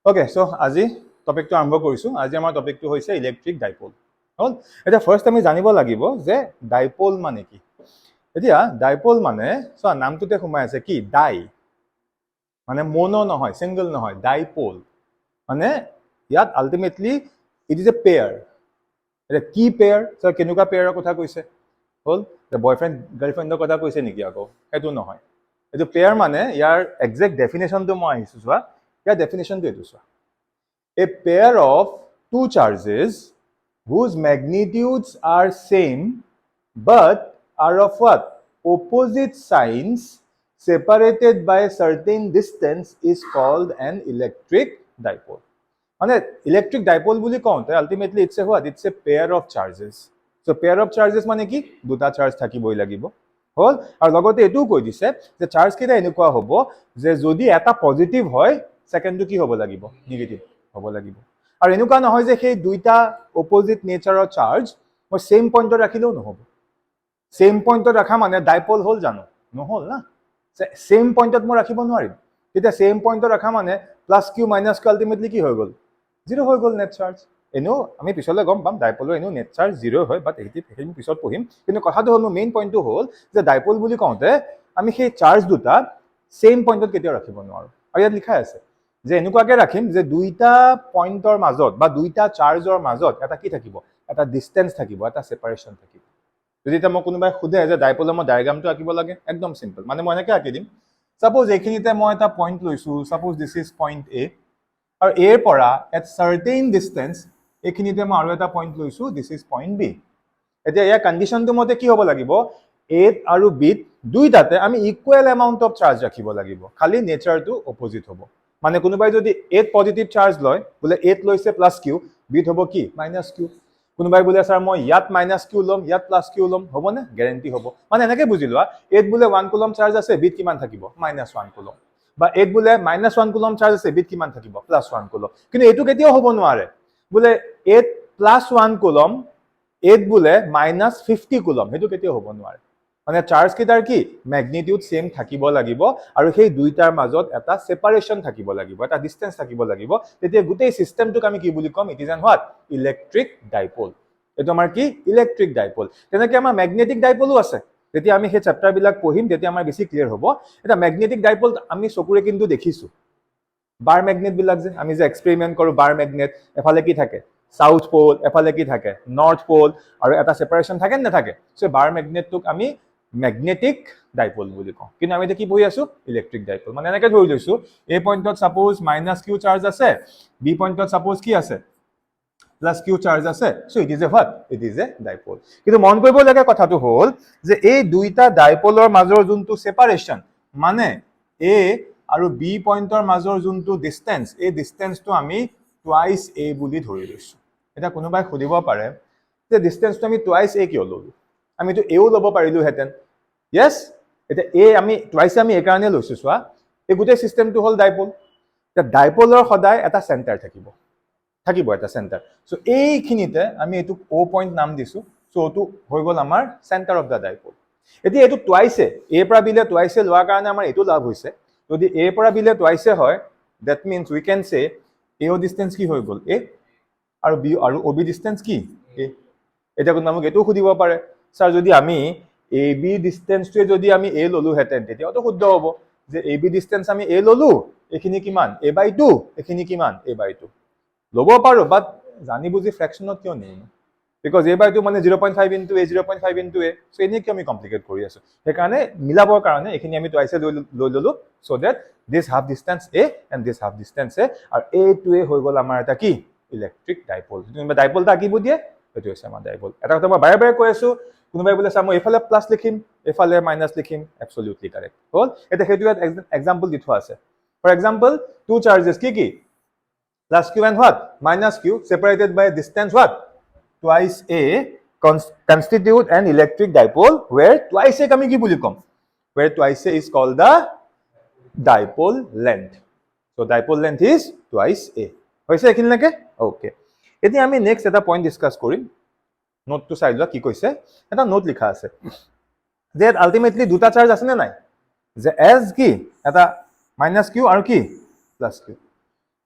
Okay, so আজি টপিকটো আৰম্ভ কৰিছো। আজি আমাৰ টপিকটো হৈছে ইলেক্ট্ৰিক ডাইপোল। হল এটা ফাৰ্স্ট আমি জানিব লাগিব যে ডাইপোল মানে কি। এতিয়া ডাইপোল মানে চোৱা নামটোতে সোমাই আছে কি ডাই মানে মনো নহয়, সিঙ্গল নহয়, ডাইপোল মানে ইয়াত ultimately it is a pair. এটা কি পেয়াৰ, চোৱা কেনেকুৱা পেয়াৰৰ কথা কৈছে। হল বয়ফ্ৰেণ্ড গাৰ্লফ্ৰেণ্ডৰ কথা কৈছে নেকি আকৌ? সেইটো নহয়। এইটো পেয়াৰ মানে ইয়াৰ এক্সাক্ট ডেফিনেশ্যনটো মই আহিছো চোৱা। ইয়াৰ ডেফিনেশ্যনটো এইটো চোৱা। A pair of two charges whose magnitudes are same but are of what? Opposite signs separated by a certain distance is called an electric dipole. মানে electric dipole বুলি কওঁতে ultimately it's a what? It's a pair of charges. So pair of charges মানে কি? দুটা charge থাকিবই লাগিব। হল আৰু লগতে এটোও কৈ দিছে যে চাৰ্জ কেইটা এনেকুৱা হ'ব যে যদি এটা পজিটিভ হয় সেকেন্ডটো কি হ'ব লাগিব? নেগেটিভ হ'ব লাগিব। আৰু এনেকুৱা নহয় যে সেই দুইটা অপোজিট নেচাৰৰ চাৰ্জ মই সেম পইণ্টত ৰাখিলেও নহ'ব। সেম পইণ্টত ৰাখা মানে ডাইপোল হ'ল জানো? নহ'ল না। সেম পইণ্টত মই ৰাখিব নোৱাৰিম। তেতিয়া সেম পইণ্টত ৰাখা মানে plus Q minus q ultimately কি হৈ গ'ল? জিৰ' হৈ গ'ল নেট চাৰ্জ। এনেও আমি পিছলৈ গম পাম ডাইপোলৰ এনেও নেট চাৰ্জ জিৰ' হয়, বাট সেইখিনি পিছত পঢ়িম। কিন্তু কথাটো হ'ল মোৰ মেইন পইণ্টটো হ'ল যে ডাইপোল বুলি কওঁতে আমি সেই চাৰ্জ দুটা সেম পইণ্টত কেতিয়াও ৰাখিব নোৱাৰো। আৰু ইয়াত লিখাই আছে যে এনেকুৱাকে ৰাখিম যে দুইটা পইণ্টৰ মাজত বা দুইটা চাৰ্জৰ মাজত এটা কি থাকিব? এটা ডিষ্টেন্স থাকিব, এটা সেপাৰেশ্যন থাকিব। যদি এতিয়া মোক কোনোবাই সোধে যে ডাইপোলৰ মই ডায়াগ্ৰামটো আঁকিব লাগে, একদম চিম্পল। মানে মই এনেকৈ আঁকি দিম। সাপোজ এইখিনিতে মই এটা পইণ্ট লৈছো, সাপোজ দিছ ইজ পইণ্ট এ, আৰু এৰ পৰা এট চাৰ্টেইন ডিষ্টেন্স এইখিনিতে মই আৰু এটা পইণ্ট লৈছো, দিছ ইজ পইণ্ট বি। এতিয়া ইয়াৰ কণ্ডিশ্যনটো মতে কি হ'ব লাগিব? এত আৰু বিত দুইটাতে আমি ইকুৱেল এমাউণ্ট অফ চাৰ্জ ৰাখিব লাগিব, খালি নেচাৰটো অপজিট হ'ব। মানে কোনোবাই যদি এত পজিটিভ চাৰ্জ লয়, বোলে এত লৈছে প্লাছ কিউ, বিত হ'ব কি? Minus q. কোনোবাই বোলে ছাৰ মই ইয়াত মাইনাছ কিউ ল'ম, ইয়াত প্লাছ কিউ ল'ম, হ'বনে? গেৰেণ্টি হ'ব। মানে এনেকৈ বুজি লোৱা, এত বোলে 1 কুলম চাৰ্জ আছে, বিত কিমান থাকিব? -1 কুলম। বা এত বোলে -1 কুলম চাৰ্জ আছে, বিত কিমান থাকিব? +1 কুলম। কিন্তু এইটো কেতিয়াও হ'ব নোৱাৰে বোলে এত +1 কুলম, এত বোলে -50 কুলম, সেইটো কেতিয়াও হ'ব নোৱাৰে। মানে চাৰ্জ কেইটাৰ কি মেগনিটিউড সেম থাকিব লাগিব আৰু সেই দুইটাৰ মাজত এটা সেপাৰেশ্যন থাকিব লাগিব, এটা ডিষ্টেন্স থাকিব লাগিব। তেতিয়া গোটেই সিস্টেমটোক আমি কি বুলি ক'ম? It is an what? Electric dipole. এইটো আমাৰ কি? Electric dipole. তেনেকৈ আমাৰ মেগনেটিক ডাইপোলো আছে। যেতিয়া আমি সেই চেপ্টাৰবিলাক পঢ়িম তেতিয়া আমাৰ বেছি ক্লিয়াৰ হ'ব। এটা মেগনেটিক ডাইপোল আমি চকুৰে কিন্তু দেখিছো। বাৰ মেগনেট বিলাক যে আমি যে এক্সপেৰিমেণ্ট কৰোঁ, বাৰ মেগনেট এফালে কি থাকে? সাউথ পোল, এফালে কি থাকে? নৰ্থ পোল, আৰু এটা সেপাৰেশ্যন থাকে নে নাথাকে? সো বাৰ মেগনেটটোক আমি মেগনেটিক ডাইপোল বুলি কওঁ। কিন্তু আমি এতিয়া কি পঢ়ি আছো? Electric dipole. মানে এনেকৈ ধৰি লৈছো এ পইণ্টত সাপোজ -কিউ চাৰ্জ আছে, বি পইণ্টত সাপোজ কি আছে? +কিউ চাৰ্জ আছে। So it is A what? It is A dipole. কিন্তু মন কৰিবলগীয়া কথাটো হ'ল যে এই দুইটা ডাইপোলৰ মাজৰ যোনটো সেপাৰেশ্যন, মানে এ আৰু বি পইণ্টৰ মাজৰ যোনটো ডিষ্টেন্স, এই ডিষ্টেন্সটো আমি টুৱাইচ এ বুলি ধৰি লৈছো। এতিয়া কোনোবাই সুধিব পাৰে যে ডিষ্টেন্সটো আমি টুৱাইচ এ কিয় ল'লো? আমিতো এও ল'ব পাৰিলোহেঁতেন। য়েছ, এতিয়া এ আমি টুৱাইচ আমি এইকাৰণে লৈছো চোৱা, এই গোটেই চিষ্টেমটো হ'ল ডাইপোল। এতিয়া ডাইপোলৰ সদায় এটা চেণ্টাৰ থাকিব এটা চেণ্টাৰ। সো এইখিনিতে আমি এইটোক অ' পইণ্ট নাম দিছো। সো এইটো হৈ গ'ল আমাৰ চেণ্টাৰ অফ দ্য ডাইপোল। এতিয়া এইটো টুৱাইচে, এ পৰা বিলে টুৱাইচে লোৱাৰ কাৰণে আমাৰ এইটো লাভ হৈছে। যদি এ পৰা বিলে টুৱাইচে হয়, দ্যাট মিনছ উই কেন সে এও ডিষ্টেন্স কি হৈ গ'ল? এ, আৰু বি আৰু অ' বি ডিষ্টেন্স কি? এ। এতিয়া কোনোবাই মোক এইটোও সুধিব পাৰে, ছাৰ যদি আমি এ বি ডিষ্টেন্সটোৱে যদি আমি এ ল'লোহেঁতেন তেতিয়াওতো শুদ্ধ হ'ব যে এ বি ডিষ্টেন্স আমি এ ল'লো, এইখিনি কিমান? a/2, এইখিনি কিমান? a/2। ল'ব পাৰো, বাট জানি বুজি ফ্ৰেকশ্যনত কিয় নিম? বিকজ a/2 মানে 0.5 into a, 0.5 into a. So এনেই কিয় আমি কমপ্লিকেট কৰি আছো? সেইকাৰণে মিলাবৰ কাৰণে এইখিনি আমি টুৱাইচে লৈ ল'লো, so that this half distance a and this half distance a, আৰু এইটোৱে হৈ গ'ল আমাৰ এটা কি? Electric dipole. যদি ডাইপোল এটা আঁকিব দিয়ে, এইটো হৈছে আমাৰ ডাইপোল। এটা কথা মই বাৰে বাৰে কৈ আছো, কোনোবাই বোলে ছাৰ মই এইফালে প্লাছ লিখিম, এইফালে মাইনাছ লিখিম, এবছলিউটলি কাৰেক্ট হ'ল। এতিয়া সেইটো ইয়াত এক্সাম্পল দি থোৱা আছে। ফৰ এক্সাম্পল, টু চাৰ্জেছ কি কি? +q and what? -q separated by a distance what? Twice a constitute an electric dipole where twice a আমি কি বুলি ক'ম? Where twice a is called the dipole length. So dipole length is twice a. হৈছে এইখিনিলৈকে? Okay. এতিয়া আমি next এটা point discuss কৰিম। নোটটো চাই লোৱা কি কৈছে। এটা নোট লিখা আছে যে আলটিমেটলি দুটা চাৰ্জ আছে নে নাই? যে এজ কি? এটা -q আৰু কি? +q।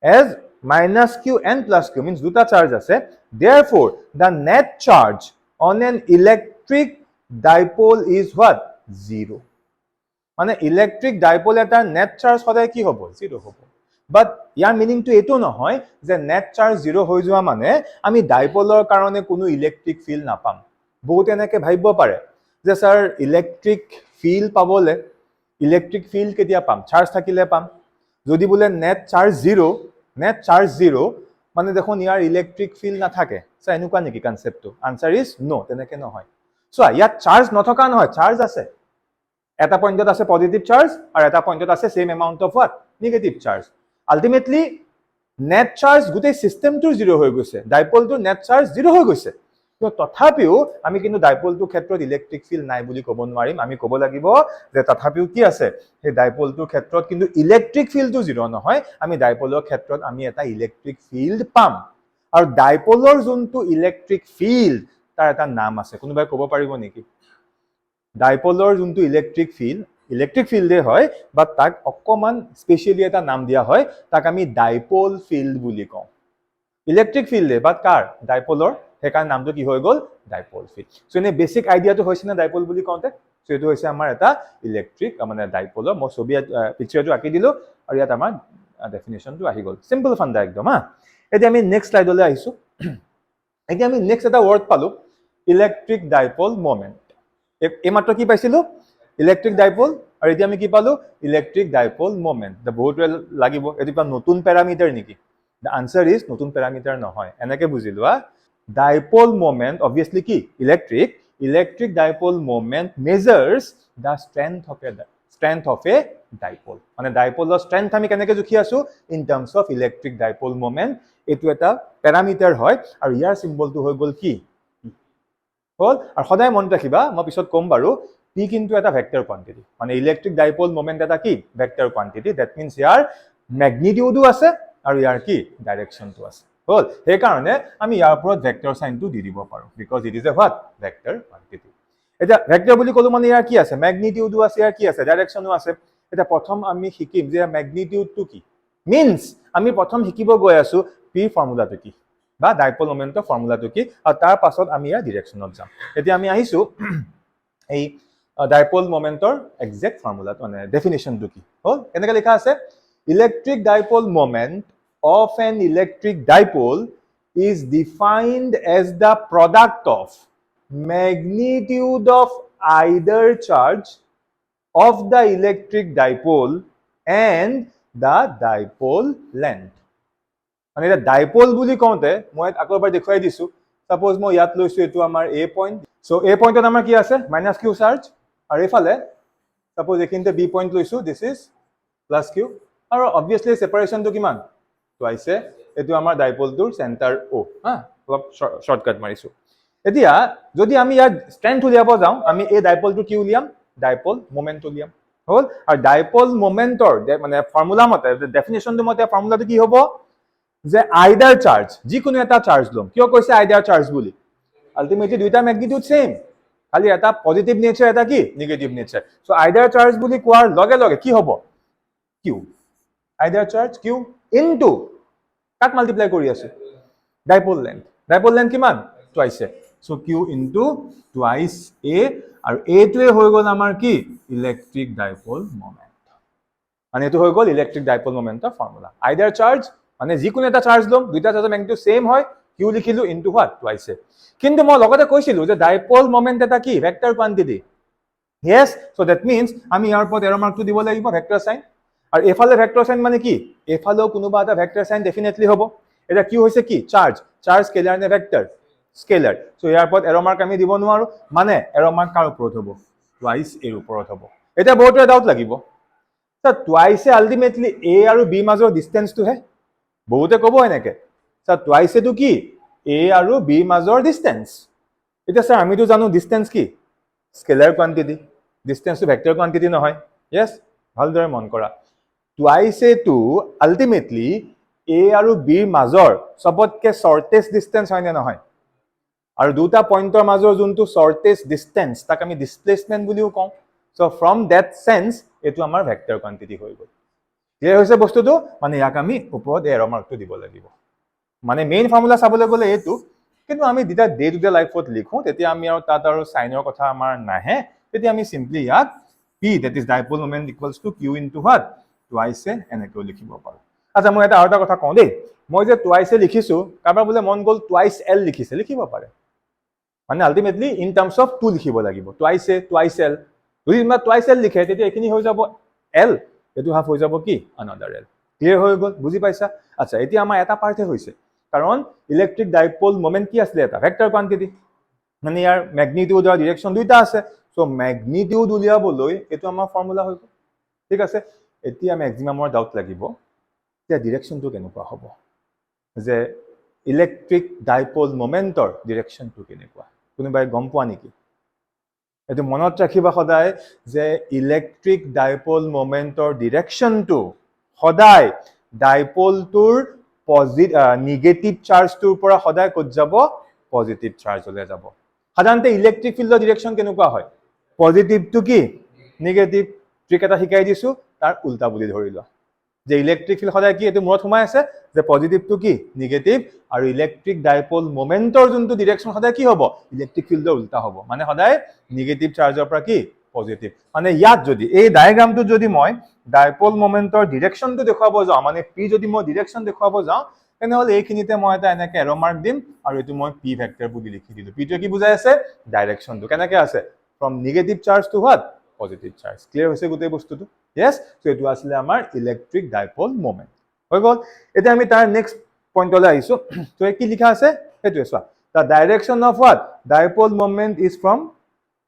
As minus q and plus q means দুটা চার্জ আছে therefore the net charge on an electric dipole is what 0 মানে ইলেক্ট্রিক ডাইপোল এটাৰ নেট চাৰ্জ সদায় কি হ'ব 0 হ'ব বাট ইয়াৰ মিনিংটো এটো নহয় যে নেট চাৰ্জ 0 হৈ যোৱা মানে আমি ডাইপোলৰ কাৰণে কোনো ইলেক্ট্ৰিক ফিল্ড নাপাম বহুত এনেকে ভাবিব পাৰে যে স্যাৰ ইলেক্ট্ৰিক ফিল্ড পাবলে ইলেক্ট্ৰিক ফিল্ড কেতিয়া পাম চাৰ্জ থাকিলে পাম যদি বোলে নেট চাৰ্জ 0 মানে দেখোন ইয়াৰ ইলেক্ট্ৰিক ফিল্ড নাথাকে স্যাৰ এনেকুৱা নেকি কনসেপ্টটো আনসাৰ ইজ নো তেনেকে নহয় সো ইয়াত চাৰ্জ নথকা নহয় চাৰ্জ আছে এটা পইণ্টত আছে পজিটিভ চাৰ্জ আৰু এটা পইণ্টত আছে same amount of what negative charge ultimately net charge গোটেই সিস্টেমটো 0 হৈ গৈছে ডাইপোলটোৰ নেট চাৰ্জ 0 হৈ গৈছে তো তথাপিও আমি কিন্তু ডাইপোলটোৰ ক্ষেত্ৰত ইলেক্ট্ৰিক ফিল্ড নাই বুলি ক'ব নোৱাৰিম আমি ক'ব লাগিব যে তথাপিও কি আছে সেই ডাইপোলটোৰ ক্ষেত্ৰত কিন্তু ইলেক্ট্ৰিক ফিল্ডটো 0 নহয় আমি ডাইপোলৰ ক্ষেত্ৰত আমি এটা ইলেক্ট্ৰিক ফিল্ড পাম আৰু ডাইপোলৰ যোনটো ইলেক্ট্ৰিক ফিল্ড তাৰ এটা নাম আছে কোনোবাই ক'ব পাৰিব নেকি ডাইপোলৰ যোনটো ইলেক্ট্ৰিক ফিল্ডে হয় বা তাক অকমান স্পেশালি এটা নাম দিয়া হয় তাক আমি ডাইপোল ফিল্ড বুলি কওঁ ইলেক্ট্ৰিক ফিল্ডে বা কাৰ ডাইপোলৰ হেকাৰ নামটো কি হৈ গ'ল ডাইপোল ফিল্ড সো এনে বেসিক আইডিয়াটো হৈছে না ডাইপোল বুলি কওঁতে সো এটো হৈছে আমাৰ এটা ইলেক্ট্ৰিক মানে ডাইপোলৰ মই ছবি পিকচাৰটো আঁকি দিলো আৰু ইয়াত আমাৰ ডেফিনেশনটো আহি গ'ল সিম্পল ফান্ডা একদম এতিয়া আমি নেক্সট স্লাইডলৈ আহিছো এতিয়া আমি নেক্সট এটা ওয়ার্ড পালো ইলেক্ট্ৰিক ডাইপোল মোমেন্ট এইমাত্ৰ কি পাইছিলো ইলেক্ট্ৰিক ডাইপোল আৰু এতিয়া আমি কি পালো ইলেক্ট্ৰিক ডাইপোল মোমেন্ট দা বহুত লাগিব এটো নতুন প্যাৰামিটাৰ নেকি the answer is নতুন প্যাৰামিটাৰ নহয় এনেকে বুজিলোৱা ডাইপোল মোমেন্ট obviously কি electric dipole moment measures the strength of a dipole মানে ডাইপোলৰ strength আমি কেনেকে জুখি আছো in terms of electric dipole moment এটো এটা প্যাৰামিটাৰ হয় আৰু ইয়াৰ সিম্বলটো হৈ গল কি হল আৰু সদায় মনত ৰাখিবা মই পিছত কম বাৰু p কিন্তু এটা ভেক্টৰ কোয়ান্টিটি মানে ইলেক্ট্ৰিক ডাইপোল মোমেন্ট এটা কি ভেক্টৰ কোয়ান্টিটি দ্যাট মিন্স ইয়াৰ ম্যাগনিটিউডো আছে আৰু ইয়াৰ কি ডাইৰেকশনটো আছে হল সেই কাৰণে আমি ইয়াৰ ওপৰত ভেক্টৰ সাইনটো দি দিব পাৰো because it is A what vector quantity এটা ভেক্টৰ বুলি ক'লো মানে ইয়াৰ কি আছে ম্যাগনিটিউডো আছে ইয়াৰ কি আছে ডাইৰেকশনো আছে এটা প্ৰথম আমি শিকিম যে ম্যাগনিটিউডটো কি মিন্স আমি প্ৰথম শিকিব গৈ আছো p ফৰ্মুলাটো কি বা ডাইপোল মোমেন্টৰ ফৰ্মুলাটো কি আৰু তাৰ পাছত আমি ইয়াৰ ডাইৰেকশনত যাম এতিয়া আমি আহিছো এই ডাইপোল মোমেন্টৰ এক্সাক্ট ফৰ্মুলাটো মানে ডেফিনেশনটো কি হল এনেকৈ লেখা আছে electric dipole moment of an electric dipole is defined as the product of magnitude of either charge of the electric dipole and the dipole length মানে এটা ডাইপোল বুলি কওঁতে মই আকৰবাৰ দেখুৱাই দিছো সাপোজ মই ইয়াত লৈছো এটো আমাৰ a পইণ্ট সো a পইণ্টত আমাৰ কি আছে - q চাৰ্জ আৰু এফালে সাপোজ এখিনতে b পইণ্ট লৈছো দিস ইজ + q আৰু obviously সেপাৰেশনটো কিমান টুৱাইছে এটো আমাৰ ডাইপোলটোৰ সেন্টাৰ o অলপ শৰ্টকাট মাৰিছো এতিয়া যদি আমি ইয়াৰ স্ট্ৰেংথ উলিয়াব যাও আমি এই ডাইপোলটো কি উলিয়াম ডাইপোল মোমেন্ট উলিয়াম হল আৰু ডাইপোল মোমেন্টৰ মানে ফৰ্মুলা মতে ডেফিনেশনটো মতে ফৰ্মুলাটো কি হ'ব যে আইদাৰ চাৰ্জ যিকোনো এটা চাৰ্জ লম কিয় কৈছে আইদাৰ চাৰ্জ বুলি আলটিমেটলি দুইটা ম্যাগনিটিউড সেম খালি এটা পজিটিভ নেচাৰ এটা কি negative nature so either charge বুলি কোৱাৰ লগে লগে কি হ'ব q either charge q into কাক মাল্টিপ্লাই কৰি আছে ডাইপোল লেন্থ কিমান twice so q into twice a আৰু a টোৱে হৈ গ'ল আমাৰ কি ইলেক্ট্ৰিক ডাইপোল মোমেন্ট মানে এটো হৈ গ'ল ইলেক্ট্ৰিক ডাইপোল মোমেন্টৰ ফৰ্মুলা আইদাৰ চাৰ্জ মানে যিকোনো এটা চাৰ্জ লম দুইটা চাৰ্জৰ ম্যাগনিটিউড সেম হয় q লিখিলো into what টুৱাইছে কিন্তু মই লগতে কৈছিলো যে ডাইপোল মোমেন্ট এটা কি vector quantity yes so that means আমি ইয়াৰ ওপৰত এৰো মাৰ্কটো দিব লাগিব ভেক্টৰ সাইন আৰু এফালে ভেক্টৰ সাইন মানে কি এফালেও কোনোবা এটা ভেক্টৰ সাইন ডেফিনেটলি হ'ব এটা কি হৈছে কি চাৰ্জ স্কেলাৰ নে ভেক্টৰ স্কেলাৰ সো ইয়াৰ ওপৰত এৰো মাৰ্ক আমি দিব নোৱাৰো মানে এৰো মাৰ্ক কাৰ ওপৰত হ'ব টুৱাইস এৰ ওপৰত হ'ব এটা বহুত ডাউট লাগিব সো টুৱাইসে আলটিমেটলি a আৰু b মাজৰ ডিসটেন্সটো হে বহুতে ক'ব এনেকে সো টুৱাইসেটো কি a আৰু b মাজৰ ডিসটেন্স এটা স্যাৰ আমিতো জানো ডিসটেন্স কি স্কেলাৰ কোয়ান্টিটি ডিসটেন্সটো ভেক্টৰ কোয়ান্টিটি নহয় yes ভালদৰে মন কৰা টুৱাইসে টু আলটিমেটলি a আৰু b মাজৰ সবতকে শৰ্টেষ্ট ডিসটেন্স হয় নে নহয় আৰু দুটা পইণ্টৰ মাজৰ যোনটো শৰ্টেষ্ট ডিসটেন্স তাক আমি ডিসপ্লেসমেন্ট বুলিও কওঁ সো ফ্ৰম দ্যাট সেন্স এটো আমাৰ ভেক্টৰ কোয়ান্টিটি হৈ গ'ল ক্লিয়াৰ হৈছে বস্তুটো মানে ইয়াক আমি ওপৰত এৰ মাৰ্কটো দিব লাগিব মানে মেইন ফৰ্মুলা চাবলৈ গ'লে এইটো কিন্তু আমি যেতিয়া ডে টু ডে লাইফত লিখোঁ তেতিয়া আমি আৰু তাত আৰু চাইনৰ কথা আমাৰ নাহে তেতিয়া আমি চিম্পলি ইয়াক p that is dipole moment equals to q into what twice a এনেকৈও লিখিব পাৰোঁ আচ্ছা মই এটা আৰু এটা কথা কওঁ দেই মই যে টুৱাইচ এ লিখিছোঁ কাৰোবাৰ বোলে মন গ'ল টুৱাইচ এল লিখিছে লিখিব পাৰে মানে ultimately in terms of two লিখিব লাগিব টুৱাইচ এ টুৱাইচ এল যদি তোমাৰ টুৱাইচ এল লিখে তেতিয়া এইখিনি হৈ যাব এল এইটো হাফ হৈ যাব কি আনাডাৰ এল ক্লিয়াৰ হৈ গ'ল বুজি পাইছা আচ্ছা এতিয়া আমাৰ এটা পাৰ্টহে হৈছে কাৰণ ইলেক্ট্ৰিক ডাইপল মমেণ্ট কি আছিলে এটা ভেক্টৰ কোৱান্টিটি মানে ইয়াৰ মেগনিটিউড আৰু ডিৰেকশ্যন দুইটা আছে চ' মেগনিটিউড উলিয়াবলৈ এইটো আমাৰ ফৰ্মুলা হৈ গ'ল ঠিক আছে এতিয়া মেক্সিমামৰ ডাউট লাগিব এতিয়া ডিৰেকশ্যনটো কেনেকুৱা হ'ব যে ইলেক্ট্ৰিক ডাইপল মমেণ্টৰ ডিৰেকশ্যনটো কেনেকুৱা কোনোবাই গম পোৱা নেকি এইটো মনত ৰাখিবা সদায় যে ইলেক্ট্ৰিক ডাইপল মমেণ্টৰ ডিৰেকশ্যনটো সদায় ডাইপলটোৰ নিগেটিভ চাৰ্জটোৰ পৰা সদায় ক'ত যাব পজিটিভ চাৰ্জলৈ যাব সাধাৰণতে ইলেক্ট্ৰিক ফিল্ডৰ ডিৰেকশ্যন কেনেকুৱা হয় পজিটিভটো কি নিগেটিভ ট্ৰিক এটা শিকাই দিছোঁ তাৰ উল্টা বুলি ধৰি লোৱা যে ইলেক্ট্ৰিক ফিল্ড সদায় কি এইটো মূৰত সোমাই আছে যে পজিটিভটো কি নিগেটিভ আৰু ইলেক্ট্ৰিক ডাইপল মমেণ্টৰ যোনটো ডিৰেকশ্যন সদায় কি হ'ব ইলেক্ট্ৰিক ফিল্ডৰ উল্টা হ'ব মানে সদায় নিগেটিভ চাৰ্জৰ পৰা কি পজিটিভ মানে ইয়াত যদি এই ডায়েগ্ৰামটোত যদি মই ডাইপল মমেণ্টৰ ডিৰেকশ্যনটো দেখুৱাব যাওঁ মানে পি যদি মই ডিৰেকশ্যন দেখুৱাব যাওঁ তেনেহ'লে এইখিনিতে মই এটা এনেকৈ এৰ' মাৰ্ক দিম আৰু এইটো মই পি ভেক্টৰ বুলি লিখি দিলোঁ পিটোৱে কি বুজাই আছে ডাইৰেকশ্যনটো কেনেকৈ আছে from negative charge to what positive charge clear হৈছে গোটেই বস্তুটো য়েছ চ' এইটো আছিলে আমাৰ ইলেক্ট্ৰিক ডাইপল মমেণ্ট হৈ গ'ল এতিয়া আমি তাৰ নেক্সট পইণ্টলৈ আহিছোঁ ত' কি লিখা আছে সেইটোৱে চোৱা the direction of what dipole moment is from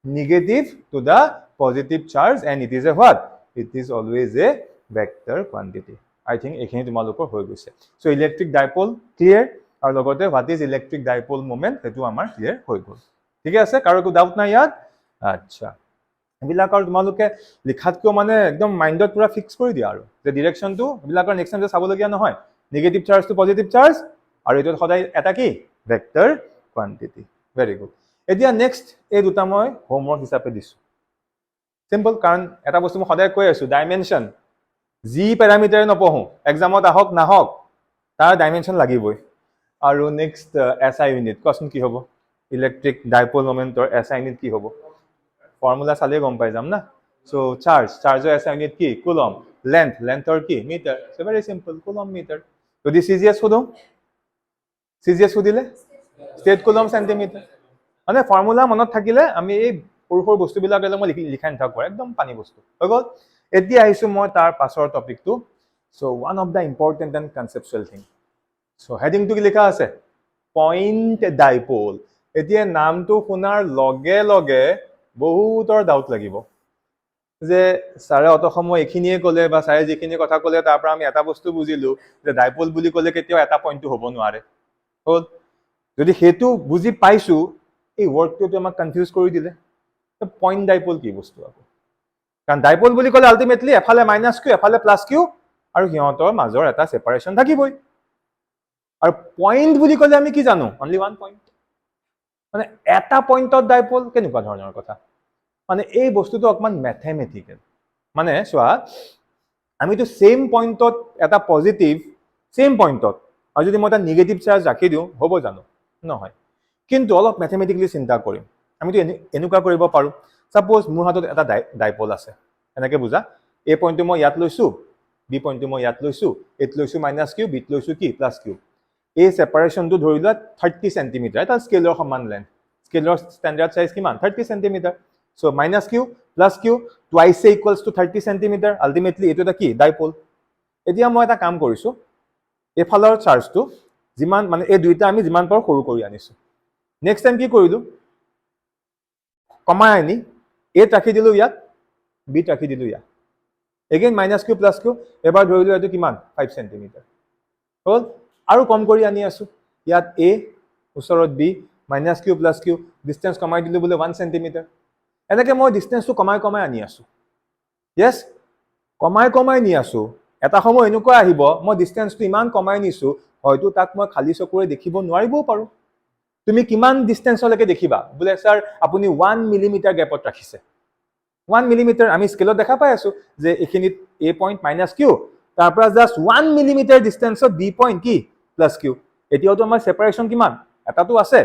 negative to the positive charge and it is a what it is always a vector quantity I think এখিনি তোমালোকৰ হৈ গৈছে so electric dipole clear আৰু লগতে what is electric dipole moment সেইটো আমাৰ clear হৈ গ'ল ঠিক আছে কাৰো একো ডাউট নাই ইয়াত আচ্ছা এইবিলাকৰ তোমালোকে লিখাতকৈ মানে একদম মাইণ্ডত পুৰা ফিক্স কৰি দিয়া আৰু যে ডিৰেকশ্যনটো এইবিলাকৰ নেক্সট টাইম যে চাবলগীয়া নহয় negative charge to positive charge আৰু এইটো সদায় এটা কি ভেক্টৰ কোৱান্টিটি ভেৰি গুড এতিয়া নেক্সট এই দুটা মই হোমৱৰ্ক হিচাপে দিছোঁ চিম্পল কাৰণ এটা বস্তু মই সদায় কৈ আছোঁ ডাইমেনশ্যন যি পেৰামিটাৰে নপঢ়োঁ এক্সামত আহক নাহক তাৰ ডাইমেনশ্যন লাগিবই আৰু নেক্সট এছ আই ইউনিট কোৱাচোন কি হ'ব ইলেক্ট্ৰিক ডাইপল মমেণ্টৰ এছ আই ইউনিট কি হ'ব ফৰ্মুলা চালেই গম পাই যাম না চ' চাৰ্জৰ এছ আই ইউনিট কি কুলম লেন্থৰ কি metre so' very simple coulomb metre যদি চি জি এছ সুধিলে ষ্টেট কুলম চেণ্টিমিটাৰ মানে ফৰ্মুলা মনত থাকিলে আমি এই সৰু সৰু বস্তুবিলাক মই লিখাই নাথাকোঁ একদম পানী বস্তু হৈ গ'ল এতিয়া আহিছোঁ মই তাৰ পাছৰ টপিকটো so' one of the important and conceptual thing so' হেডিংটো কি লিখা আছে পইণ্ট ডাইপল এতিয়া নামটো শুনাৰ লগে লগে বহুতৰ ডাউট লাগিব যে ছাৰে অত সময় এইখিনিয়ে ক'লে বা ছাৰে যিখিনি কথা ক'লে তাৰ পৰা আমি এটা বস্তু বুজিলোঁ যে ডাইপল বুলি ক'লে কেতিয়াও এটা পইণ্টটো হ'ব নোৱাৰে হ'ল যদি সেইটো বুজি পাইছোঁ এই ৱৰ্ডটোৱে আমাক কনফিউজ কৰি দিলে পইণ্ট ডাইপল কি বস্তু আকৌ কাৰণ ডাইপল বুলি ক'লে আল্টিমেটলি এফালে মাইনাছ কিউ এফালে প্লাছ কিউ আৰু সিহঁতৰ মাজৰ এটা ছেপাৰেশ্যন থাকিবই আৰু পইণ্ট বুলি ক'লে আমি কি জানো অনলি ওৱান পইণ্ট মানে এটা পইণ্টত ডাইপল কেনেকুৱা ধৰণৰ কথা মানে এই বস্তুটো অকণমান মেথেমেটিকেল মানে চোৱা আমিতো ছেইম পইণ্টত এটা পজিটিভ ছেইম পইণ্টত আৰু যদি মই এটা নিগেটিভ চাৰ্জ ৰাখি দিওঁ হ'ব জানো নহয় কিন্তু অলপ মেথেমেটিকেলি চিন্তা কৰিম আমিতো এনেকুৱা কৰিব পাৰোঁ ছাপ'জ মোৰ হাতত এটা ডাইপল আছে এনেকৈ বুজা এ পইণ্টটো মই ইয়াত লৈছোঁ বি পইণ্টটো মই ইয়াত লৈছোঁ এত লৈছোঁ মাইনাছ কিউ বিত লৈছোঁ কি প্লাছ কিউ এই ছেপাৰেশ্যনটো ধৰি লোৱা 30 চেণ্টিমিটাৰ এটা স্কেলৰ সমান লেন্থ স্কেলৰ ষ্টেণ্ডাৰ্ড চাইজ কিমান 30 centimetre so' minus q plus q twice a equals to 30 centimetre ultimately এইটো এটা কি ডাইপল এতিয়া মই এটা কাম কৰিছোঁ এইফালৰ চাৰ্জটো যিমান মানে এই দুইটা আমি যিমান পাৰোঁ সৰু কৰি আনিছোঁ নেক্সট টাইম কি কৰিলোঁ কমাই আনি এত ৰাখি দিলোঁ ইয়াত বিত ৰাখি দিলোঁ ইয়াত again minus q plus q এবাৰ ধৰিলোঁ এইটো কিমান 5 চেণ্টিমিটাৰ হ'ল আৰু কম কৰি আনি আছোঁ ইয়াত এ ওচৰত B minus q plus q distance কমাই দিলোঁ বোলে 1 চেণ্টিমিটাৰ এনেকৈ মই ডিষ্টেঞ্চটো কমাই আনি আছোঁ য়েছ কমাই নি আছোঁ এটা সময় এনেকুৱা আহিব মই ডিষ্টেঞ্চটো ইমান কমাই নিছোঁ হয়তো তাক মই খালী চকুৰে দেখিব নোৱাৰিবও পাৰোঁ তুমি কিমান ডিষ্টেঞ্চলৈকে দেখিবা বোলে ছাৰ আপুনি 1 মিলিমিটাৰ গেপত ৰাখিছে 1 মিলিমিটাৰ আমি স্কেলত দেখা পাই আছোঁ যে এইখিনিত এ পইণ্ট মাইনাছ কিউ তাৰ পৰা জাস্ট 1 মিলিমিটাৰ ডিষ্টেন্সত বি পইণ্ট কি প্লাছ কিউ এতিয়াওতো আমাৰ সেপাৰেশ্যন কিমান এটাটো আছে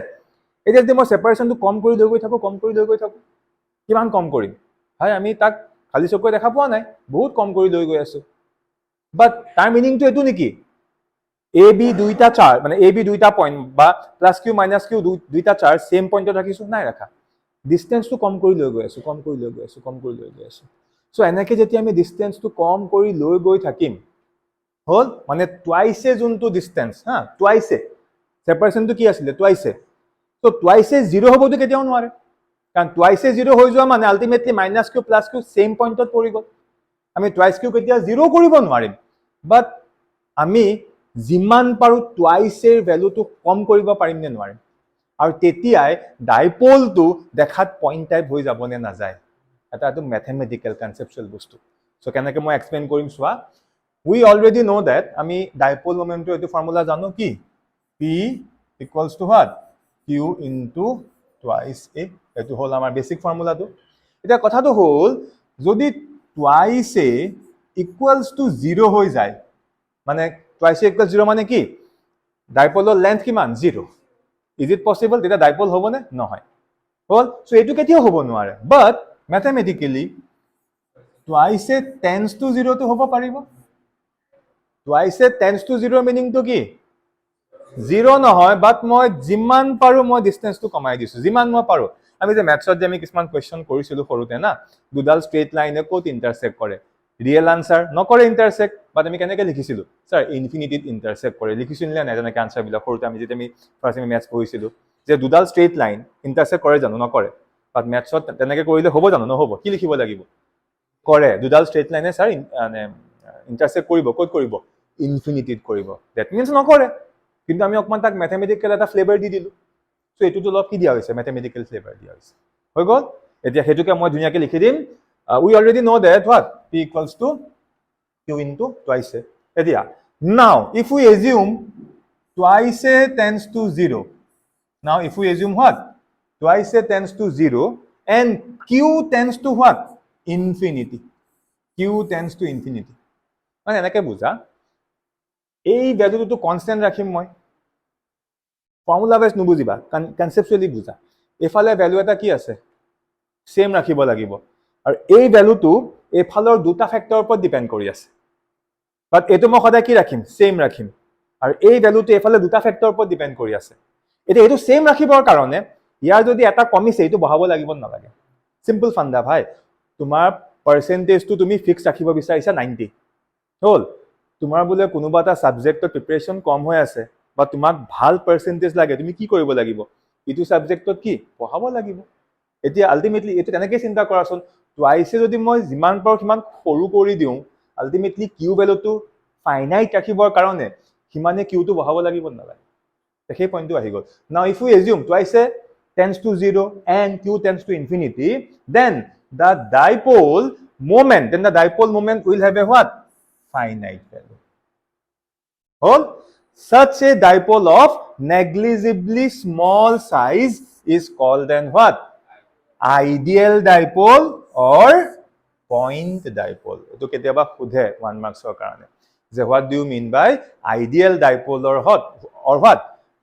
এতিয়া যদি মই সেপাৰেশ্যনটো কম কৰি লৈ গৈ থাকো কিমান কম কৰিম ভাই আমি তাক খালি চকুৰে দেখা পোৱা নাই বহুত কম কৰি লৈ গৈ আছো বাট তাৰ মিনিংটো এইটো নেকি এ বি দুইটা চাৰ মানে এ বি দুইটা পইণ্ট বা প্লাছ কিউ মাইনাছ কিউ দুইটা চাৰ সেম পইণ্টত ৰাখিছো নাই ৰাখা ডিষ্টেন্সটো কম কৰি লৈ গৈ আছো সো এনেকে যেতিয়া আমি ডিষ্টেন্সটো কম কৰি লৈ গৈ থাকিম হল মানে টুৱাইছে যোনটো ডিষ্টেন্স হা টুৱাইছে সেপাৰেশ্যনটো কি আছিলে টুৱাইছে তো টুৱাইছে জিৰ' হ'বতো কেতিয়াও নোৱাৰে কাৰণ টুৱাইছে জিৰ' হৈ যোৱা মানে ultimately minus q plus q same পইণ্টত পৰি গ'ল আমি টুৱাইছ কিউ কেতিয়া জিৰ' কৰিব নোৱাৰিম বাট আমি যিমান পাৰো টুৱাইছেৰ ভেলুটো কম কৰিব পাৰিম নে নোৱাৰিম আৰু তেতিয়াই ডাইপোলটো দেখাত পইণ্ট টাইপ হৈ যাব নে নাযায় এটা মেথমেটিকেল কনচেপচুৱেল বস্তু সো কেনেকৈ মই এক্সপ্লেইন কৰিম চোৱা we already know that আমি ডাইপোল মোমেন্টৰ এইটো ফৰ্মুলা জানো কি p equals to what q into twice a এইটো হল আমাৰ বেসিক ফৰ্মুলাটো এটা কথাটো হল যদি twice a equals to 0 হৈ যায় মানে twice a equals 0 মানে কি ডাইপোলৰ লেন্থ কিমান 0 is it possible এটা ডাইপোল হ'ব নে নহয় হল সো এইটো কেতিয়াও হ'ব নোৱাৰে but mathematically twice a tends to 0 তো হ'ব পাৰিব twice a tends to 0 meaning to কি 0 নহয় বাট মই যিমান পাৰো মই ডিসটেন্সটো কমাই দিছো যিমান মই পাৰো আমি যে ম্যাথছত যে আমি কিছুমান কোৱেশ্চন কৰিছিলো সৰুতে না দুডাল স্ট্ৰেইট লাইনে কোত ইন্টাৰসেক্ট কৰে ৰিয়েল আনসাৰ নকৰে ইন্টাৰসেক্ট বাট আমি কেনেকৈ লিখিছিলো স্যাৰ ইনফিনিটিত ইন্টাৰসেক্ট কৰে লিখিছিল না যেনেকৈ আনসাৰ বিলাক সৰুতে আমি যেতিয়া আমি ফাৰ্স্ট আমি ম্যাথছ পঢ়িছিলো যে দুডাল স্ট্ৰেইট লাইন ইন্টাৰসেক্ট কৰে জানো নকৰে বাট ম্যাথছত তেনেকৈ কৰিলে হ'ব জানো নহ'ব কি লিখিব লাগিব কৰে দুডাল স্ট্ৰেইট লাইনে স্যাৰ মানে ইন্টাৰসেক্ট কৰিব ক'ত কৰিব ইনফিনিটিত কৰিব দ্যাট মিন্স নকৰে কিন্তু আমি অকমান তাক ম্যাথমেটিক্যাল এটা ফ্লেভাৰ দি দিলো সো এটোটো লক কি দিয়া হৈছে ম্যাথমেটিক্যাল ফ্লেভাৰ দিয়া হৈছে হৈ গ'ল এতিয়া হেতুকে মই ধুনিয়াকে লিখি দিম we already know that what p equals to q into twice a এতিয়া now if we assume twice a tends to 0 now if we assume what twice a tends to 0 and q tends to what infinity q tends to infinity মানে এনেকে বুঝা এই ভ্যালুটো constant রাখিম মই formula base নুবুজিবা conceptually বুঝা এফালে value এটা কি আছে সেম রাখিব লাগিব আৰু এই ভ্যালুটো এফালৰ দুটা ফ্যাক্টৰৰ ওপৰত ডিপেন্ড কৰি আছে বাট এটো মই সদায় কি ৰাখিম সেম ৰাখিম আৰু এই ভ্যালুটো এফালে দুটা ফ্যাক্টৰৰ ওপৰত ডিপেন্ড কৰি আছে এতিয়া এটো সেম ৰাখিবৰ কাৰণে ইয়াৰ যদি এটা কমিছে এটো বহাব লাগিব নালাগে সিম্পল ফান্ডা ভাই তোমাৰ পাৰ্সেন্টেজটো তুমি ফিক্স ৰাখিব বিচাৰিছা 90 হল তোমাৰ বোলে কোনোবা এটা সাবজেক্টৰ প্ৰিপাৰেচন কম হৈ আছে বা তোমাক ভাল পাৰ্সেন্টেজ লাগে তুমি কি কৰিব লাগিব ইটো সাবজেক্টত কি পঢ়াব লাগিব এতিয়া আলটিমেটলি এটো কেনেকৈ চিন্তা কৰাচোন টুৱাইছে যদি মই যিমান পাৰো সিমান সৰু কৰি দিও আলটিমেটলি কিউ ভ্যালুটো ফাইনাইট ৰাখিবৰ কাৰণে সিমানে কিউটো বহাব লাগিব নালাগে সেই পইণ্টটো আহি গ'ল now if we assume twice tends to 0 and q tends to infinity then the dipole moment will have a what finite value whole such a dipole of negligibly small size is called an what ideal dipole or point dipole eto ketiaba khudhe 1 marks or karone je what do you mean by ideal dipole or what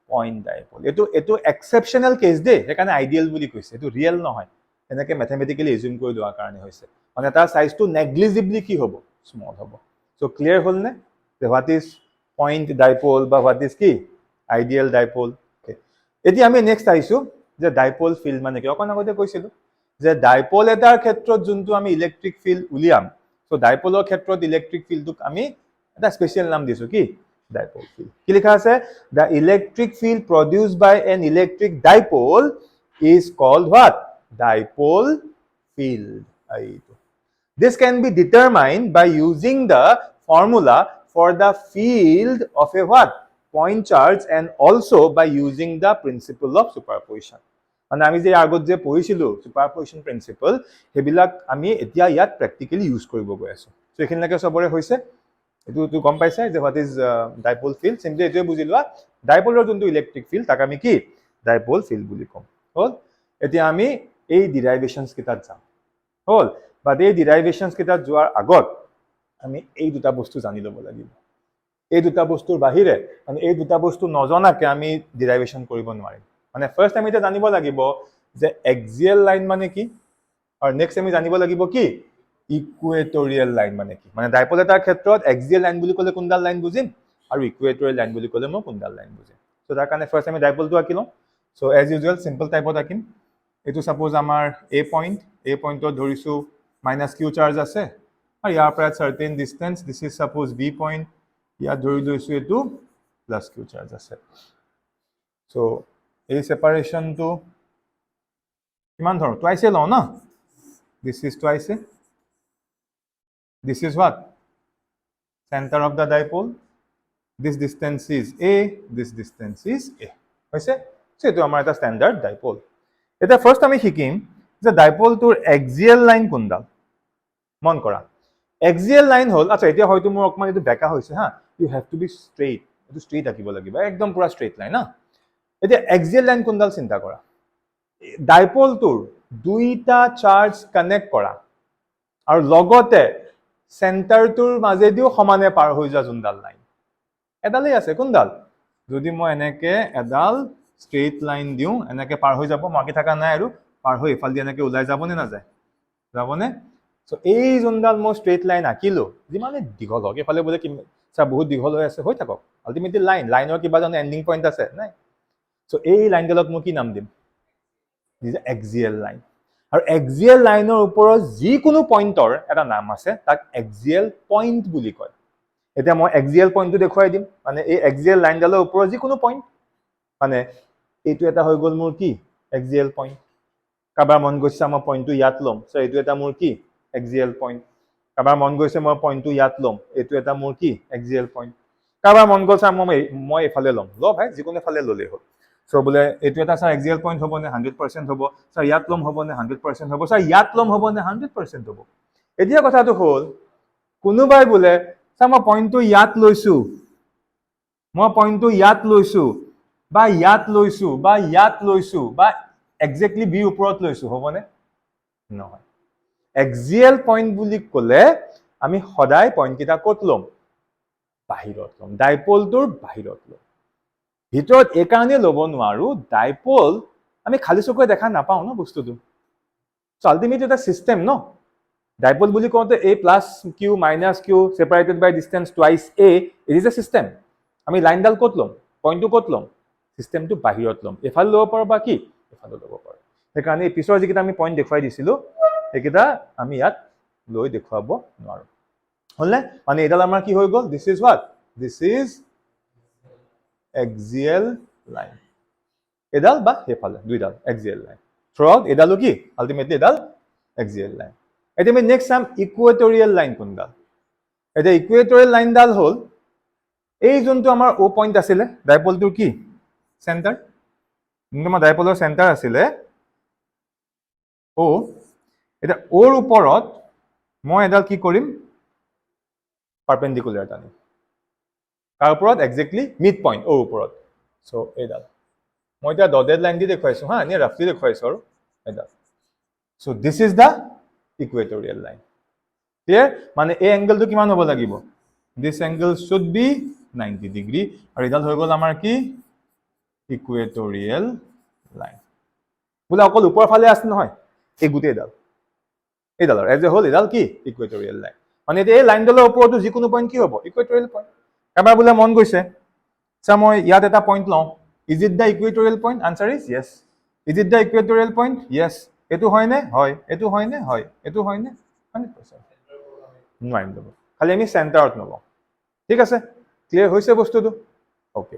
point dipole eto exceptional case de ekane ideal boli koise eto real nohoy enake mathematically assume kori doa karone hoise mane tar size to negligibly ki hobo small hobo so clear hol ne what is point dipole বা what is কি ideal dipole এতিয়া আমি next আইছো যে dipole field মানে কি অকন আগতে কৈছিলো যে ডাইপোল এটাৰ ক্ষেত্ৰত যোনটো আমি ইলেক্ট্ৰিক ফিল্ড উলিয়াম সো ডাইপোলৰ ক্ষেত্ৰত ইলেক্ট্ৰিক ফিল্ডক আমি এটা স্পেশাল নাম দিছো কি ডাইপোল ফিল্ড কি লিখা আছে the electric field produced by an electric dipole is called what dipole field this can be determined by using the formula for the field of a what point charge and also by using the principle of superposition মানে আমি যে আগত যে পঢ়িছিলো superposition principle হেবিলাক আমি এতিয়া ইয়াত প্ৰ্যাকটিক্যালি use কৰিব গৈ আছো সো এখিনলৈকে সবৰে হৈছে এটো গম পাইছা যে what is dipole field simply এটোই বুজিলোৱা ডাইপোলৰ যোনটো ইলেক্ট্ৰিক ফিল্ড তাক আমি কি ডাইপোল ফিল্ড বুলি কম হল এতিয়া আমি এই ডিৰাইভেশনস কিতাত যাম হল বাট এই ডিৰাইভেশনস কিতাত যোৱাৰ আগত আমি এই দুটা বস্তু জানি ল'ব লাগিব এই দুটা বস্তুৰ বাহিৰে মানে এই দুটা বস্তু নজনাকে আমি ডিৰাইভেশ্যন কৰিব নোৱাৰিম মানে ফাৰ্ষ্ট আমি এটা জানিব লাগিব যে এক্সিয়েল লাইন মানে কি আৰু নেক্সট আমি জানিব লাগিব কি ইকুৱেটৰিয়েল লাইন মানে কি মানে ডাইপল এটাৰ ক্ষেত্ৰত এক্সিয়েল লাইন বুলি ক'লে কোনডাল লাইন বুজিম আৰু ইকুৱেটৰিয়েল লাইন বুলি ক'লে মই কোনডাল লাইন বুজিম সো তাৰ কাৰণে ফাৰ্ষ্ট আমি ডাইপলটো আঁকি লওঁ সো এজ ইউজুৱেল সিম্পল টাইপত আঁকিম এইটো সাপোজ আমাৰ এ পইণ্টত ধৰিছো মাইনাছ কিউ চাৰ্জ আছে আৰু ইয়াৰ পৰা certain distance this is suppose B point ইয়াত ধৰি লৈছো এইটো প্লাছ কিউ চাৰ্জ আছে সো এই সেপাৰেশনটো কিমান ধৰো টুৱাইছে লওঁ ন this is twice this is what centre of the dipole this distance is a this distance is a হৈছে সো এইটো আমাৰ এটা ষ্টেণ্ডাৰ্ড ডাইপল এটা ফাৰ্ষ্ট আমি শিকিম যে ডাইপলটোৰ এক্সিয়েল লাইন কোনডাল মন কৰা এক্সিয়েল লাইন হল আচ্ছা এতিয়া হয়তো মোৰ অকমান এইটো বেকা হৈছে হা you have to be straight এইটো ষ্ট্ৰেইট আঁকিব লাগিব একদম পুৰা ষ্ট্ৰেইট লাইন না এতিয়া এক্সিয়েল লাইন কোনডাল চিন্তা কৰা ডাইপলটোৰ দুইটা চাৰ্জ কানেক্ট কৰা আৰু লগতে চেণ্টাৰটোৰ মাজেদিও সমানে পাৰ হৈ যোৱা যোনডাল লাইন এডালেই আছে কোনডাল যদি মই এনেকে এডাল ষ্ট্ৰেইট লাইন দিওঁ এনেকে পাৰ হৈ যাব মাকি থাকা নাই আৰু পাৰ হৈ ইফাল দি এনেকে ওলাই যাবনে নাযায় যাবনে সো এই যোনডাল মই ষ্ট্ৰেইট লাইন আঁকিলো যিমানে দীঘল হওক এফালে বোলে চা বহুত দীঘল হৈ আছে হৈ থাকক আল্টিমেটলি লাইনৰ কিবা জানো এণ্ডিং পইণ্ট আছে নাই সো এই লাইনডালক মই কি নাম দিম দিছ এক্সিয়েল লাইন আৰু এক্সিয়েল লাইনৰ ওপৰত যিকোনো পইণ্টৰ এটা নাম আছে তাক এক্সিয়েল পইণ্ট বুলি কয় এতিয়া মই এক্সিয়েল পইণ্টটো দেখুৱাই দিম মানে এই এক্সিয়েল লাইনডালৰ ওপৰত যিকোনো পইণ্ট মানে এইটো এটা হৈ গ'ল মোৰ কি এক্সিয়েল পইণ্ট কাৰোবাৰ মন গৈছে মই পইণ্টটো ইয়াত ল'ম সো এইটো এটা মোৰ কি এক্সিয়েল পইণ্ট কাৰোবাৰ মন গৈছে মই পইণ্টটো ইয়াত ল'ম এইটো এটা মোৰ কি এক্সিয়েল পইণ্ট কাৰোবাৰ মন গৈছে মই এইফালে ল'ম ভাই যিকোনো এফালে ল'লেই হ'ল সো বোলে এইটো এটা স্যাৰ এক্সিয়েল পইণ্ট হ'ব নে 100% হ'ব স্যাৰ ইয়াত ল'ম হ'ব নে 100% হ'ব স্যাৰ ইয়াত ল'ম হ'ব নে 100% হ'ব এতিয়া কথাটো হ'ল কোনোবাই বোলে স্যাৰ মই পইণ্টটো ইয়াত লৈছো বা ইয়াত লৈছো বা এক্স্যাক্টলি বি ওপৰত লৈছো হ'বনে নহয় এক্সিয়েল পইণ্ট বুলি ক'লে আমি সদায় পইণ্ট কিটা ক'ত ল'ম বাহিৰত ল'ম ডাইপলটোৰ বাহিৰত ল'ম ভিতৰত এই কাৰণে ল'ব নোৱাৰো ডাইপল আমি খালি চকুৰে দেখা নাপাওঁ ন বস্তুটো সো আল্টিমেটলি এটা সিস্টেম ন ডাইপল বুলি কওঁতে a plus Q minus Q separated by distance twice a it is a system আমি লাইনডাল ক'ত ল'ম পইণ্টটো ক'ত ল'ম সিস্টেমটো বাহিৰত ল'ম এফালে ল'ব পাৰো বা কি এফালে ল'ব পাৰো সেইকাৰণে এই পিছৰ যিকেইটা আমি পইণ্ট দেখুৱাই দিছিলো সেইকেইটা আমি ইয়াত লৈ দেখুৱাব নোৱাৰো হ'লনে মানে এইডাল আমাৰ কি হৈ গ'ল দিছ is what this is এক্সিয়েল line এডাল বা সেইফালে দুইডাল এক্সিয়েল লাইন থ্ৰু আউট এডালো কি আল্টিমেটলি এডাল এক্সিয়েল লাইন এতিয়া আমি নেক্সট চাম ইকুৱেটৰিয়েল লাইন কোনডাল এতিয়া ইকুৱেটৰিয়েল লাইনডাল হ'ল এই যোনটো আমাৰ O পইণ্ট আছিলে ডাইপলটোৰ কি চেণ্টাৰ যোনটো আমাৰ ডাইপলৰ চেণ্টাৰ আছিলে O এটা ওৰ ওপৰত মই এডাল কি কৰিম পাৰপেণ্ডিকুলাৰ টানিম তাৰ ওপৰত এক্স্যাক্টলি মিড পইণ্ট ওৰ ওপৰত সো এডাল মই এতিয়া ডটেড লাইন দি দেখুৱাইছো হা এনে ৰাফলি দেখুৱাইছো আৰু এডাল so this is the Equatorial line clear মানে এই এংগলটো কিমান হ'ব লাগিব দিছ এংগল শুড বি 90 ডিগ্ৰী আৰু এডাল হৈ গ'ল আমাৰ কি ইকুৱেটৰিয়েল লাইন বোলে অকল ওপৰ ফালে আছে নহয় এই গোটেই এডালৰ এজ এ হোল এডাল কি ইকুৱেটৰিয়েল লাইন মানে এতিয়া এই লাইনডালৰ ওপৰতো যিকোনো পইণ্ট কি হ'ব ইকুৱেটৰিয়েল পইণ্ট এবাৰ বোলে মন গৈছে চা মই ইয়াত এটা পইণ্ট লওঁ is it the Equatorial point answer is yes is it the Equatorial point yes এইটো হয়নে হয় এইটো হয়নে হয় এইটো হয়নে 100% নোৱাৰিম ল'ব খালি আমি চেণ্টাৰত নলওঁ ঠিক আছে ক্লিয়াৰ হৈছে বস্তুটো ওকে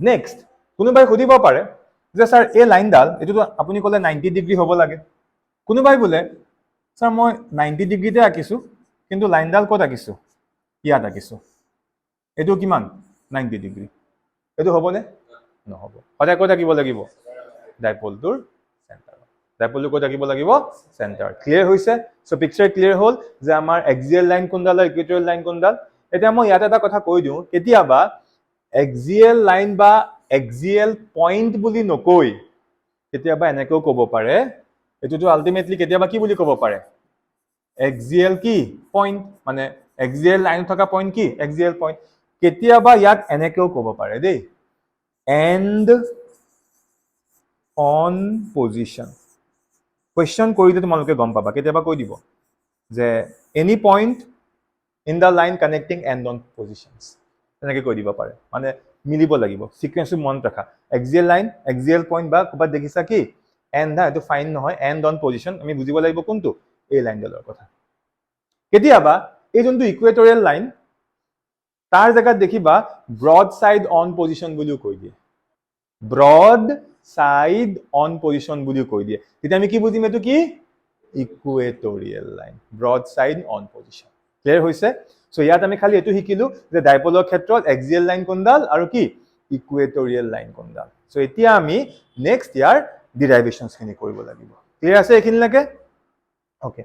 নেক্সট কোনোবাই সুধিব পাৰে যে স্যাৰ এই লাইনডাল এইটোতো আপুনি ক'লে 90 ডিগ্ৰী হ'ব লাগে কোনোবাই বোলে স্যাৰ মই 90 ডিগ্ৰীতে আঁকিছো কিন্তু লাইনডাল ক'ত আঁকিছো ইয়াত আঁকিছো এইটো কিমান 90 ডিগ্ৰী এইটো হ'বনে নহ'ব সদায় ক'ত আঁকিব লাগিব ডাইপলটোৰ চেণ্টাৰ ডাইপলটো ক'ত আঁকিব লাগিব চেণ্টাৰ ক্লিয়াৰ হৈছে সো পিকচাৰ ক্লিয়াৰ হ'ল যে আমাৰ এক্সিয়েল লাইন কোনডাল আৰু ইকুৱেটৰিয়েল লাইন কোনডাল এতিয়া মই ইয়াত এটা কথা কৈ দিওঁ কেতিয়াবা এক্সিয়েল লাইন বা এক্সিয়েল পইণ্ট বুলি নকৈ কেতিয়াবা এনেকেও ক'ব পাৰে এটোটো আল্টিমেটলি কেতিয়াবা কি বুলি ক'ব পাৰে এক্সিয়েল কি পইণ্ট মানে এক্সিয়েল লাইন থকা পইণ্ট কি এক্সিয়েল পইণ্ট কেতিয়াবা ইয়াক এনেকেও ক'ব পাৰে দেই এণ্ড অন পজিশ্যন কুৱেশ্যন কৰিলে তোমালোকে গম পাবা কেতিয়াবা কৈ দিব যে any point in the line connecting end on positions তেনেকৈ কৈ দিব পাৰে মানে মিলিব লাগিব চিকুৱেঞ্চটো মনত ৰাখা এক্সিয়েল লাইন এক্সিয়েল পইণ্ট বা ক'ৰবাত দেখিছা কি এণ্ড না এইটো ফাইন নহয় এণ্ড অন পজিশ্যন আমি বুজিব লাগিব কোনটো এই লাইনডালৰ কথা কেতিয়াবা এই যোনটো ইকুৱেটৰিয়েল লাইন তাৰ জেগাত দেখিবা ব্ৰড ছাইড অন পজিশ্যন বুলিও কৈ দিয়ে ব্ৰড ছাইড অন পজিশ্যন বুলিও কৈ দিয়ে তেতিয়া আমি কি বুজিম এইটো কি Equatorial line broad side on position clear হৈছে চ' ইয়াত আমি খালি এইটো শিকিলো যে ডাইপলৰ ক্ষেত্ৰত এক্সিয়েল লাইন কোনডাল আৰু কি ইকুৱেটৰিয়েল লাইন কোনডাল চ' এতিয়া আমি নেক্সট ইয়াৰ ডিৰাইভেশ্যনছখিনি কৰিব লাগিব ক্লিয়াৰ আছে এইখিনিলৈকে অ'কে